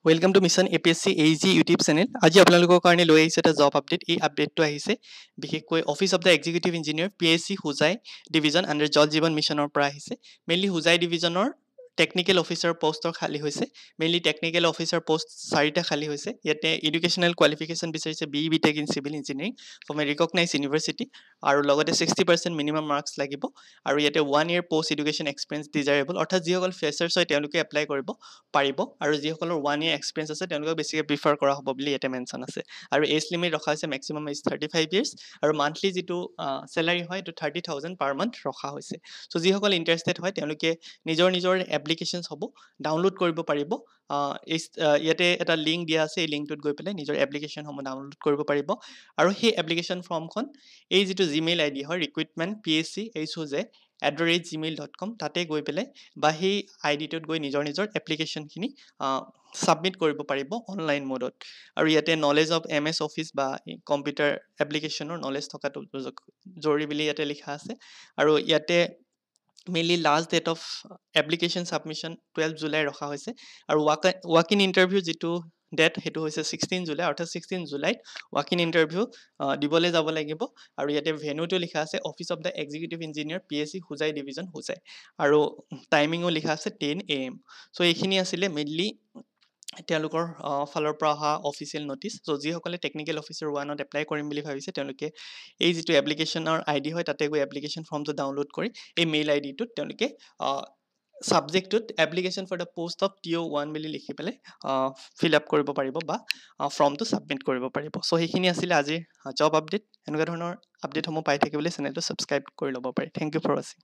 Welcome to Mission APSC AG YouTube channel. আজি আপোনালোকৰ কাৰণে লৈ আহিছে এটা জব আপডেট। এই আপডেটটো আহিছে বিশেষকৈ office of the executive engineer PSC Hojai division under জল জীৱন মিছনৰ পৰা আহিছে। মেইনলি হুজাই ডিভিজনৰ টেকনিকেল অফিচাৰ পোষ্টৰ খালী হৈছে। মেইনলি টেকনিকেল অফিচাৰ পোষ্ট 4টা খালী হৈছে। ইয়াতে এডুকেশ্যনেল কোৱালিফিকেশ্যন বিচাৰিছে BE BTech in civil engineering from A recognise university আৰু লগতে 60% মিনিমাম মাৰ্কছ লাগিব আৰু ইয়াতে 1 year post education experience desirable, অৰ্থাৎ যিসকল ফ্ৰেচাৰ্ছ হয় তেওঁলোকে এপ্লাই কৰিব পাৰিব আৰু যিসকলৰ 1 year এক্সপিৰিয়েঞ্চ আছে তেওঁলোকক বেছিকৈ প্ৰিফাৰ কৰা হ'ব বুলি ইয়াতে মেনশ্যন আছে। আৰু এজ লিমিট ৰখা হৈছে মেক্সিমাম এজ 35 years আৰু মান্থলি যিটো চেলাৰী হয় এইটো 30,000 পাৰ মান্থ ৰখা হৈছে। চ' যিসকল ইণ্টাৰেষ্টেড হয় তেওঁলোকে নিজৰ এপ্লিকেশ্যনছ হ'ব ডাউনলোড কৰিব পাৰিব। ইয়াতে এটা লিংক দিয়া আছে, এই লিংকটোত গৈ পেলাই নিজৰ এপ্লিকেশ্যনসমূহ ডাউনলোড কৰিব পাৰিব আৰু সেই এপ্লিকেশ্যন ফৰ্মখন এই যিটো জিমেইল আইডি হয় recruitmentpsc@gmail.com তাতে গৈ পেলাই বা সেই আইডিটোত গৈ নিজৰ এপ্লিকেশ্যনখিনি ছাবমিট কৰিব পাৰিব অনলাইন মোডত। আৰু ইয়াতে নলেজ অফ MS অফিচ বা কম্পিউটাৰ এপ্লিকেশ্যনৰ নলেজ থকাটো জৰুৰী বুলি ইয়াতে লিখা আছে। আৰু ইয়াতে mainly last date of application submission 12 July ৰখা হৈছে আৰু ৱাক ইন ইণ্টাৰভিউ যিটো ডেট সেইটো হৈছে 16 জুলাই, অৰ্থাৎ 16 জুলাইত ৱাক ইন ইণ্টাৰভিউ দিবলৈ যাব লাগিব। আৰু ইয়াতে ভেনুটো লিখা আছে office of the executive engineer PSC Hojai division Hojai আৰু টাইমিঙো লিখা আছে 10 AM। চ' এইখিনি আছিলে মেইনলি তেওঁলোকৰ ফালৰ পৰা অহা অফিচিয়েল নটিচ। চ' যিসকলে টেকনিকেল অফিচাৰ 1ত এপ্লাই কৰিম বুলি ভাবিছে তেওঁলোকে এই যিটো এপ্লিকেশ্যনৰ আইডি হয় তাতে গৈ এপ্লিকেশ্যন ফৰ্মটো ডাউনলোড কৰি এই মেইল আইডিটোত তেওঁলোকে ছাবজেক্টটোত application for the post of TO1 বুলি লিখি পেলাই ফিল আপ কৰিব পাৰিব বা ফৰ্মটো ছাবমিট কৰিব পাৰিব। চ' সেইখিনি আছিলে আজিৰ জব আপডেট। এনেকুৱা ধৰণৰ আপডেটসমূহ পাই থাকিবলৈ চেনেলটো ছাবস্ক্ৰাইব কৰি ল'ব পাৰে। থেংক ইউ ফৰ ৱাচিং।